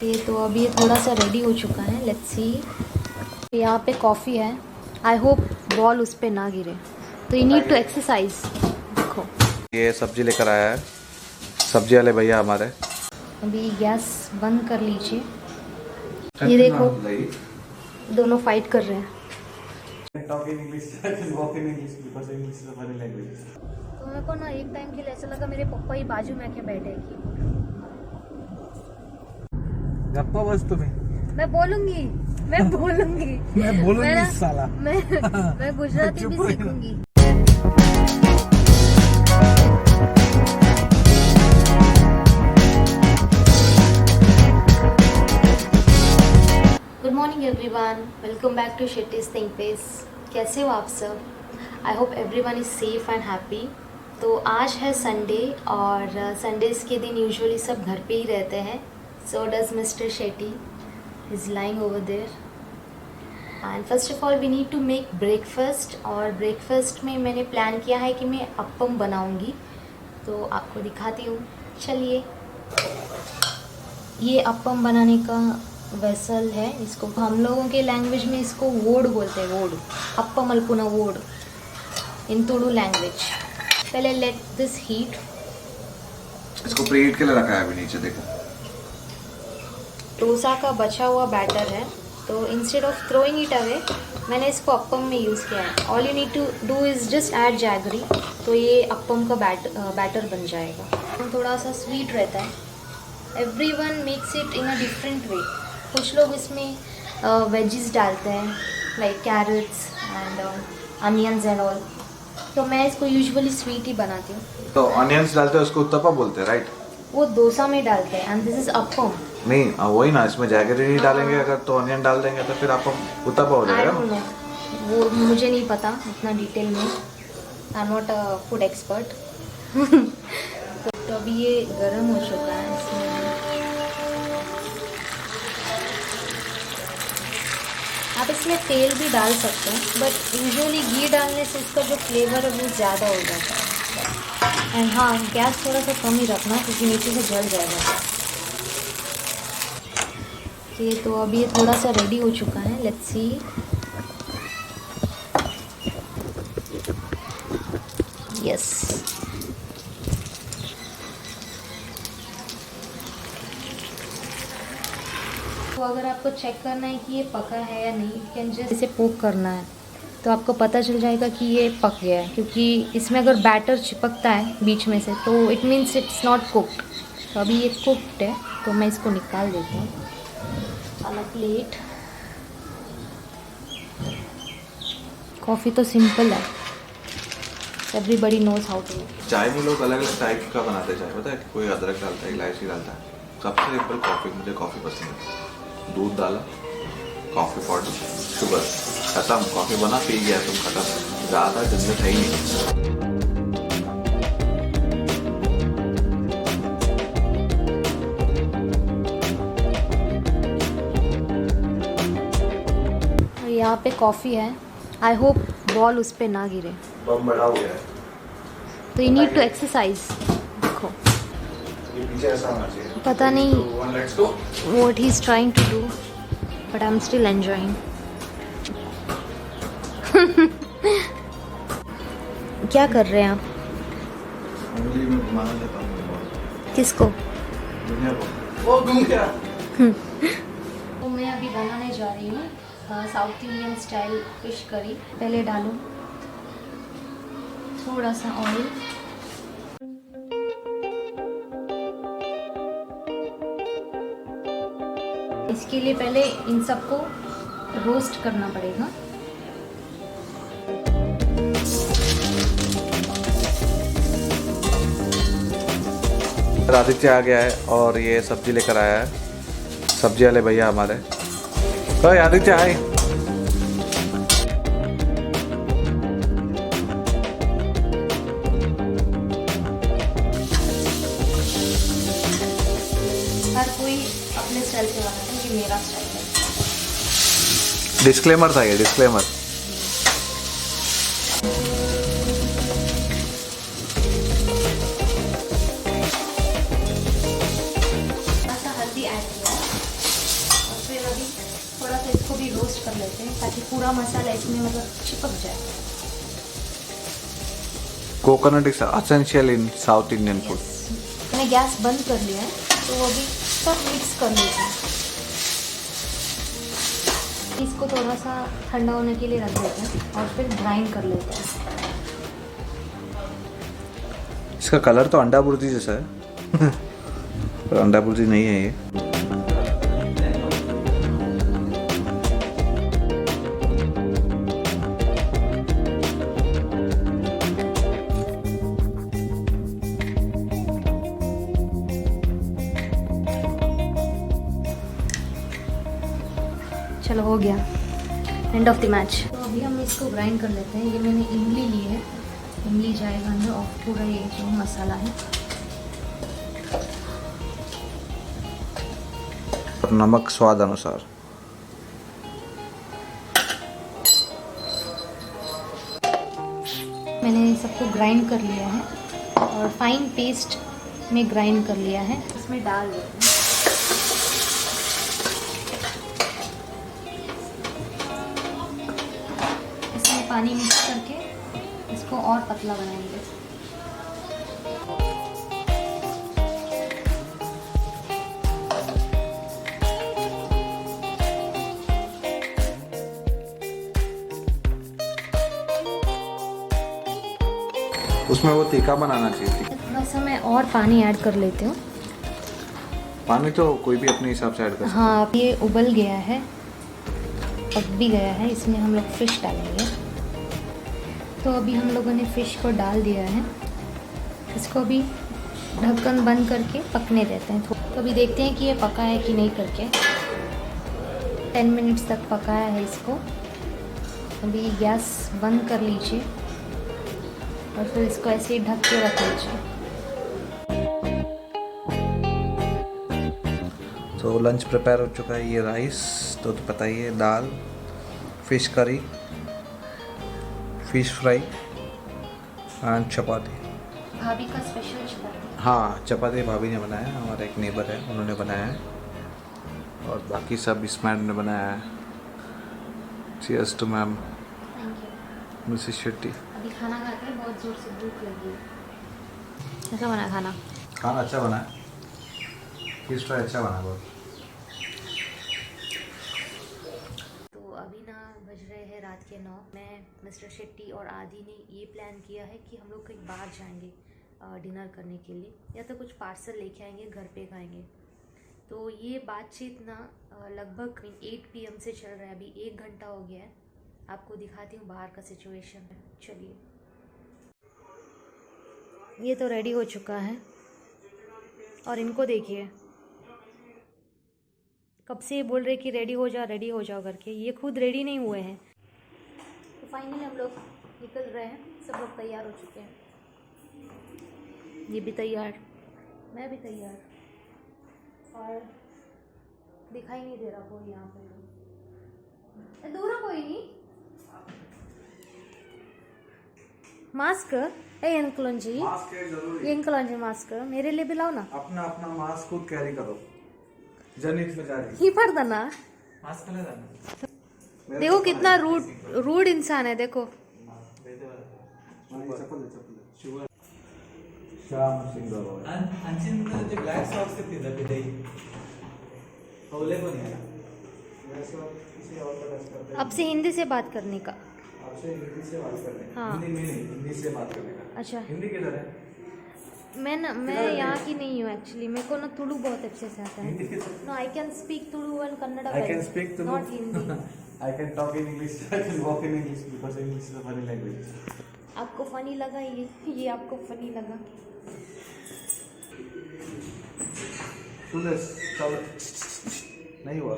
ये तो अभी ये थोड़ा सा रेडी हो चुका है, लेट्स सी। यहाँ पे कॉफ़ी है, आई होप बॉल उस पर ना गिरे, तो यू नीड टू एक्सरसाइज। देखो ये सब्जी लेकर आया है, सब्जी वाले भैया हमारे। अभी गैस बंद कर लीजिए। ये देखो दोनों फाइट कर रहे हैं। तो मेरे को ना एक टाइम के लिए ऐसा लगा मेरे पापा ही बाजू में आके बैठे हैं। गप्पा बस तुम्हें मैं बोलूंगी मैं बोलूंगी साला। मैं गुजराती भी सीखूंगी। Good morning everyone, welcome back to Shetty's think pace. कैसे हो आप सब? I hope everyone is safe and happy. तो आज है संडे और संडेज़ के दिन यूजुअली सब घर पे ही रहते हैं। So does mister Shetty is lying over there. And first of all we need to make breakfast, और ब्रेकफास्ट में मैंने प्लान किया है कि मैं अप्पम बनाऊंगी, तो आपको दिखाती हूँ। चलिए, ये अप्पम बनाने का वेसल है। इसको हम लोगों के लैंग्वेज में इसको वोड बोलते हैं, वोड, अप्पम अल्पुना वोड इन तुलु लैंग्वेज। पहले लेट दिस हीट। इसको प्रीहीट के लिए रखा है अभी नीचे, देखो। डोसा का बचा हुआ बैटर है, तो instead of throwing it away मैंने इसको अप्पम में यूज़ किया है। All you need to do is just add jaggery, तो ये अप्पम का बैटर बन जाएगा। थोड़ा सा स्वीट रहता है। Everyone makes it in a different way. कुछ लोग इसमें वेजिस डालते हैं, like carrots and onions and all, तो मैं इसको यूजुअली स्वीट ही बनाती हूँ। तो ऑनियंस डालते हैं, उसको उत्तपा बोलते हैं, राइट? वो डोसा में डालते हैं एंड दिस इज अप्पम। नहीं वही ना, इसमें जैगरी नहीं डालेंगे अगर, तो ऑनियन डाल देंगे तो फिर आप उत्तपा हो आई जाएगा डोंट ना। नो, वो मुझे नहीं पता इतना डिटेल में। I am not a food expert. तो अभी ये गर्म हो चुका है। इसमें आप इसमें तेल भी डाल सकते हैं, बट यूजुअली घी डालने से इसका जो फ्लेवर है वो ज़्यादा हो जाता है। एंड हाँ, गैस थोड़ा सा कम ही रखना क्योंकि नीचे से जल जाएगा। ये तो अभी ये थोड़ा सा रेडी हो चुका है, लेट्स सी। यस, तो अगर आपको चेक करना है कि ये पका है या नहीं, यू कैन जस्ट इसे पोक करना है, तो आपको पता चल जाएगा कि ये पक गया है। क्योंकि इसमें अगर बैटर चिपकता है बीच में से तो it means it's not cooked. तो अभी ये कुक्ड है, तो मैं इसको निकाल देती हूँ अलग प्लेट। कॉफ़ी तो सिंपल है, एवरीबडी नोज हाउ टू। चाय में लोग अलग अलग टाइप का बनाते हैं चाय, पता है? कोई अदरक डालता है, इलायची डालता है। सबसे सिंपल कॉफ़ी, मुझे कॉफ़ी पसंद है। दूध डाला, कॉफ़ी पाउडर, शुगर, खत्म, कॉफ़ी बना, पी गया, तुम खत्म। ज़्यादा झंझट है ही नहीं। यहाँ पे कॉफ़ी है, आई होप बॉल उस पर ना गिरे। बम बड़ा हो गया है, तो यू नीड टू एक्सरसाइज। देखो ये पीछे ऐसा होना चाहिए। पता नहीं let's go. what he's trying to do, but I'm still enjoying. क्या कर रहे हैं आप? उंगली में घुमाना देता हूँ। किसको? दुनिया को। वो घूम गया। तो मैं अभी बनाने जा रही हूँ south Indian style fish curry. पहले डालूँ थोड़ा सा ऑयल। इसके लिए पहले इन सबको रोस्ट करना पड़ेगा। आदित्य आ गया है और ये सब्जी लेकर आया है, सब्जी वाले भैया हमारे। तो आदित्य आए। हर कोई अपने स्टाइल से बनाता है, ये मेरा स्टाइल है। डिस्क्लेमर था ये, डिस्क्लेमर। हल्दी ऐड किया, रोस्ट कर लेते हैं ताकि पूरा मसाला इसमें मतलब चिपक जाए। Coconut is essential in south Indian food. मैंने गैस बंद कर लिया है तो अभी सब मिक्स कर लेते हैं। इसको थोड़ा सा ठंडा होने के लिए रख देते हैं और फिर ग्राइंड कर लेते हैं। इसका कलर तो अंडा बुर्जी जैसा है पर अंडा बुर्जी नहीं है ये। चलो हो गया, एंड ऑफ द मैच। तो अभी हम इसको ग्राइंड कर लेते हैं। ये मैंने इमली ली है, इमली जाएगा अंदर और पूरा ये जो मसाला है। और नमक स्वाद अनुसार। मैंने सबको ग्राइंड कर लिया है और फाइन पेस्ट में ग्राइंड कर लिया है। इसमें डाल देते हैं। इसमें पानी मिक्स करके इसको और पतला बनाएंगे। उसमें वो तीखा बनाना चाहिए। थोड़ा सा मैं और पानी ऐड कर लेती हूँ। पानी तो कोई भी अपने हिसाब से ऐड कर सकता है। हाँ, ये उबल गया है, पक भी गया है। इसमें हम लोग फिश डालेंगे। तो अभी हम लोगों ने फिश को डाल दिया है। इसको भी ढक्कन बंद करके पकने देते हैं। तो अभी देखते हैं कि ये पका है कि नहीं करके। 10 मिनट्स तक पकाया है इसको। अभी गैस बंद कर लीजिए और फिर इसको ऐसे ही ढक के रख लीजिए। तो लंच प्रिपेयर हो चुका है। ये राइस तो पता ही है, दाल, fish curry, fish fry and chapati. भाभी का स्पेशल चपाती। हाँ, चपाती भाभी ने बनाया है, हमारा एक नेबर है उन्होंने बनाया है, और बाकी सब इस मैम ने बनाया है। Cheers to ma'am Mrs Shetty. अभी खाना खा के बहुत जोर से भूख लगी है। कैसा बना खाना? खाना अच्छा बना है, फिश फ्राई अच्छा बना बहुत। तो अभी ना बज रहे हैं रात के 9। मैं, मिस्टर शेट्टी और आदि ने ये प्लान किया है कि हम लोग कहीं बाहर जाएंगे डिनर करने के लिए, या तो कुछ पार्सल लेके आएंगे, घर पे खाएंगे। तो ये बातचीत ना लगभग 8 PM से चल रहा है। अभी 1 घंटा हो गया है। आपको दिखाती हूँ बाहर का सिचुएशन। चलिए, ये तो रेडी हो चुका है और इनको देखिए, कब से ये बोल रहे कि रेडी हो जाओ करके, ये खुद रेडी नहीं हुए हैं। तो फाइनली हम लोग निकल रहे हैं। सब लोग तैयार हो चुके हैं। ये भी तैयार, मैं भी तैयार, और दिखाई नहीं दे रहा कोई यहाँ पे। दूर कोई नहीं। मास्क ए अंकल जी, ये अंकल जी मास्क मेरे लिए भी लाओ ना। अपना अपना मास्क खुद कैरी करो। जनित में जा रही ही पड़ देना। मास्क ले जाना। देखो कितना रूड इंसान है। देखो श्याम सिंह ब्लॅक सॉक्स अब से हिंदी से बात करने का। आपसे हिंदी से बात करने का। हाँ। हिंदी में नहीं, हिंदी से बात करने का। अच्छा, हिंदी किधर है? मैं यहाँ की नहीं हूँ एक्चुअली। मेरे को ना तुलु बहुत अच्छे से आता है। No, I can speak Tulu and Kannada. I can speak Tulu. Not Hindi. I can talk in English. I can walk in English because English is a funny language. आपको फनी लगा ये आपको फनी लगा। सुन चलो, नहीं हुआ।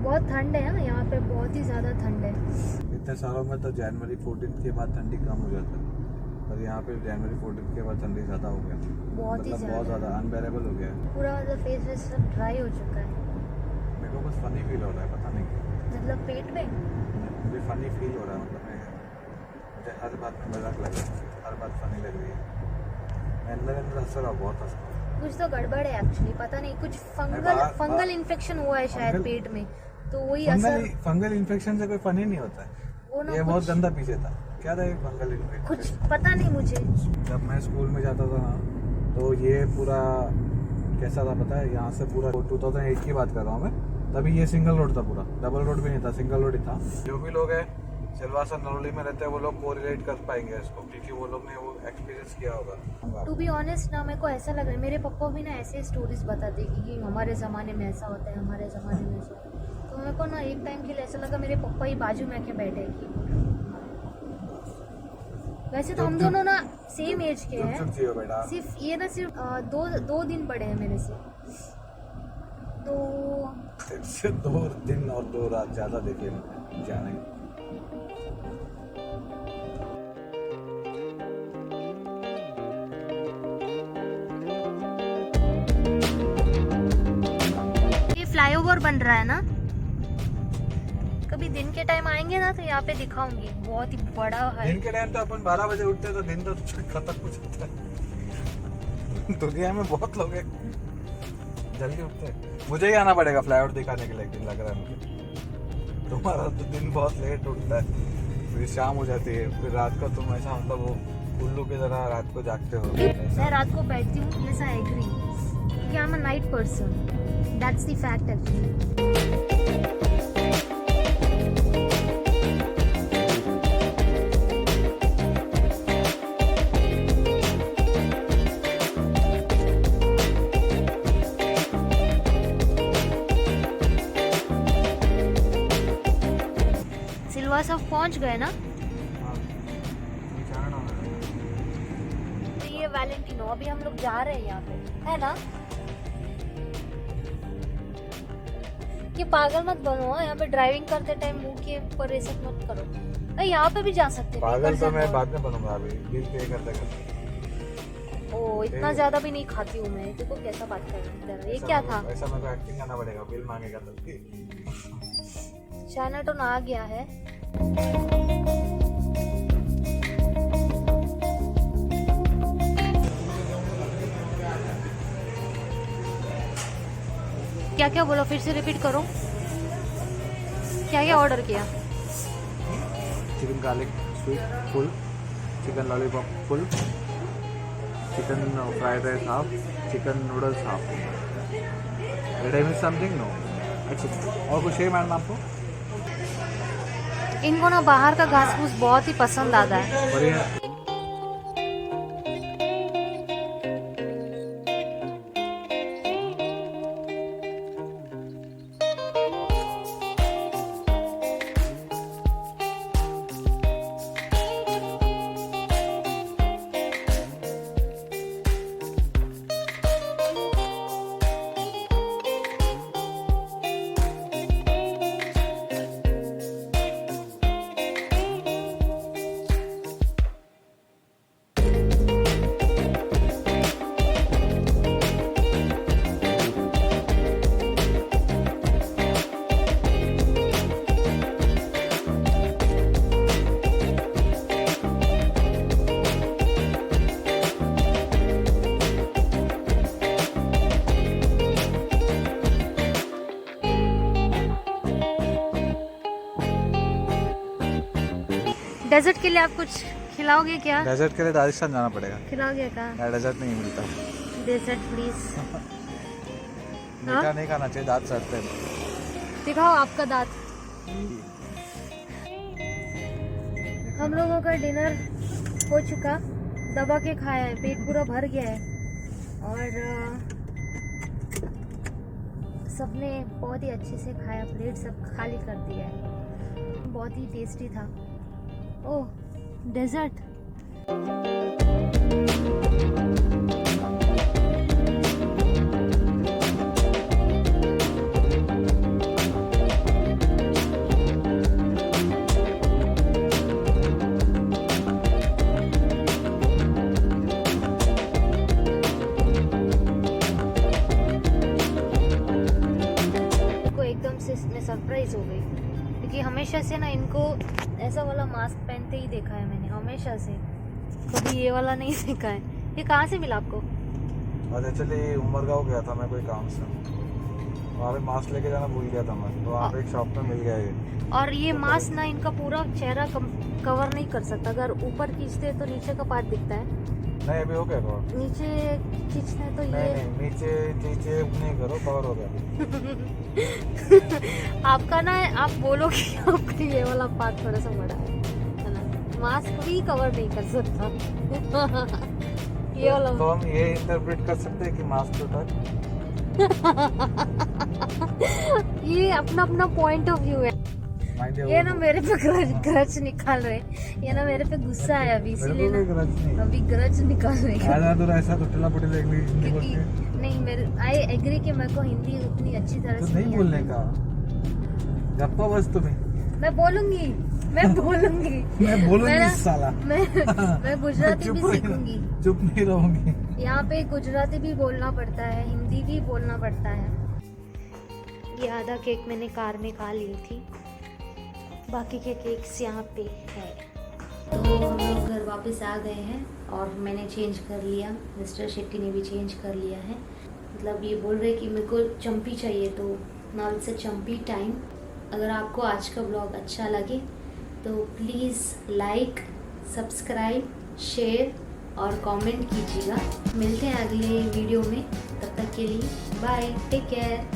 बहुत ठंड है यहाँ पे, बहुत ही ज़्यादा ठंड है। इतने सालों में तो जनवरी 14 के बाद ठंडी कम हो जाता है, पर यहाँ पे जनवरी 14 के बाद ठंडी ज़्यादा हो गया। बहुत ही बहुत ज़्यादा अनबेरेबल हो गया है। पूरा मतलब फेस वेस सब ड्राई हो चुका है। मेरे को बस फनी फील हो रहा है, पता नहीं क्यों। मतलब पेट में मुझे फनी फील हो रहा है, मतलब मुझे हर बात में मजाक लग रहा है, हर बात फनी लग रही है। मैं अंदर अंदर हंस रहा हूँ, बहुत हंस रहा हूँ। कुछ तो गड़बड़ है एक्चुअली, पता नहीं कुछ फंगल इन्फेक्शन हुआ है शायद पेट में, तो वही असर। फंगल इन्फेक्शन से कोई फन ही नहीं होता है। वो ना ये बहुत गंदा पीछे था। क्या था ये फंगल इन्फेक्शन? कुछ पता नहीं मुझे। जब मैं स्कूल में जाता था ना, तो ये पूरा कैसा था पता है? यहाँ से पूरा 2008 की बात कर रहा हूँ मैं। तभी ये सिंगल रोड था, पूरा डबल रोड भी नहीं था, सिंगल रोड ही था। जो भी लोग हैं सिलवासा नरोली में रहते हैं, वो लोग कोरिलेट कर पाएंगे इसको, क्योंकि वो लोग ने वो एक्सपीरियंस किया होगा। टू बी ऑनेस्ट ना, मेरे को ऐसा लग रहा है मेरे पापा भी ना ऐसे स्टोरीज बताते कि हमारे ज़माने में ऐसा होता है, हमारे ज़माने में ऐसा होता है। तो मेरे को ना एक टाइम के लिए ऐसा लगा मेरे पापा ही बाजू में आके बैठे कि वैसे तो हम दोनों ना सेम एज के हैं, बेटा। सिर्फ ये ना सिर्फ दो दिन बड़े हैं मेरे से। तो सिर्फ 2 दिन और 2 रात ज़्यादा देखे जाने। फ्लाईओवर बन रहा है ना, कभी दिन के टाइम आएंगे ना तो यहाँ पे दिखाऊंगी, बहुत ही बड़ा है। दिन के टाइम तो अपन 12 बजे उठते हैं, तो दिन तो खत्म हो जाता है। दुनिया में बहुत लोग हैं जल्दी उठते हैं। मुझे ही आना पड़ेगा फ्लाईओवर दिखाने के लिए, एक दिन लग रहा है मुझे। तुम्हारा तो दिन बहुत लेट उठता है, फिर शाम हो जाती है, फिर रात को तुम ऐसा मतलब वो उल्लू की तरह रात को जागते हो। मैं रात को बैठती हूँ, yes I agree, क्योंकि I'm a night person. That's the fact actually. Silvassa पहुंच गए ना? तो ये वैलेंटिनो, अभी हम लोग जा रहे हैं यहाँ पे, है ना? ये पागल मत बनो, यहाँ पे ड्राइविंग करते टाइम मुंह के ऊपर ऐसा मत करो। अरे यहाँ पे भी जा सकते हैं। पागल तो मैं बाद में बनूंगा, अभी बिल पे करते करते। ओ इतना ज्यादा भी नहीं खाती हूँ मैं, देखो कैसा बात कर रहा है। ये क्या था? ऐसा मेरे को एक्टिंग करना पड़ेगा, बिल मांगेगा तो। चाइना टोन आ गया है। क्या क्या बोला, फिर से रिपीट करो। क्या क्या ऑर्डर किया? Chicken garlic sweet full, chicken lollipop full, chicken fried rice half, chicken noodles half. Did I miss something? No. अच्छा, और कुछ है मैडम आपको? इनको ना बाहर का घास फूस बहुत ही पसंद आता है। बढ़िया। डेजर्ट के लिए आप कुछ खिलाओगे क्या? डेजर्ट के लिए राजस्थान जाना पड़ेगा। खिलाओगे क्या? डेजर्ट नहीं मिलता। Dessert please. मीठा नहीं खाना चाहिए, दांत सड़ते हैं। दिखाओ आपका दांत। हम लोगों का डिनर हो चुका, दबा के खाया है, पेट पूरा भर गया है और सबने बहुत ही अच्छे से खाया, प्लेट सब खाली कर दिया है। बहुत ही टेस्टी था। ओह डेजर्ट। एकदम से मैं सरप्राइज हो गई, क्योंकि हमेशा से ना इनको ऐसा वाला मास्क पहनते ही देखा है मैंने, हमेशा से, कभी ये वाला नहीं देखा है। ये कहाँ से मिला आपको? और एक्चुअली उमरगांव गया था मैं कोई काम से, वहाँ पे मास्क लेके जाना भूल गया था मैं, तो वहाँ पे एक शॉप में मिल गया ये। और ये मास्क ना इनका पूरा चेहरा कवर नहीं कर सकता, अगर ऊपर खींचते हैं तो नीचे का पार्ट दिखता है, नहीं अभी हो गया कवर। नीचे खींचते हैं तो नहीं ये नहीं नीचे नीचे नहीं करो, कवर हो गया। आपका ना, आप बोलो कि आपका ये वाला पार्ट थोड़ा सा बड़ा है ना, मास्क भी कवर नहीं कर सकता। ये वाला तो हम ये इंटरप्रेट कर सकते हैं कि मास्क छोटा है। ये अपना अपना पॉइंट ऑफ व्यू है। Mind your ये own ना words। मेरे पे ग्रज निकाल रहे, ये ना मेरे पे गुस्सा है अभी, मेरे इसीलिए को कोई ना गरज नहीं। अभी ग्रज निकाल रहे हैं। आजा तो ऐसा तो टुटला पुटला इंग्लिश हिंदी बोल क्योंकि के नहीं, मेरे आई एग्री कि मेरे को हिंदी उतनी अच्छी तरह तो से नहीं बोलने का, गप्पा बस तुम्हें। मैं बोलूंगी मैं बोलूंगी ना- साला। मैं गुजराती भी चुप रही- सीखूंगी। चुप नहीं रहूंगी। यहाँ पे गुजराती भी बोलना पड़ता है, हिंदी भी बोलना पड़ता है। ये आधा केक मैंने कार में खा ली थी, बाकी के केक्स यहाँ पे है। तो हम लोग घर वापस आ गए हैं और मैंने चेंज कर लिया, मिस्टर शेट्टी ने भी चेंज कर लिया है। मतलब ये बोल रहे कि मेरे को चंपी चाहिए, तो now it's a champi time. अगर आपको आज का ब्लॉग अच्छा लगे तो प्लीज़ लाइक, सब्सक्राइब, शेयर और कमेंट कीजिएगा। मिलते हैं अगले वीडियो में, तब तक के लिए बाय, टेक केयर।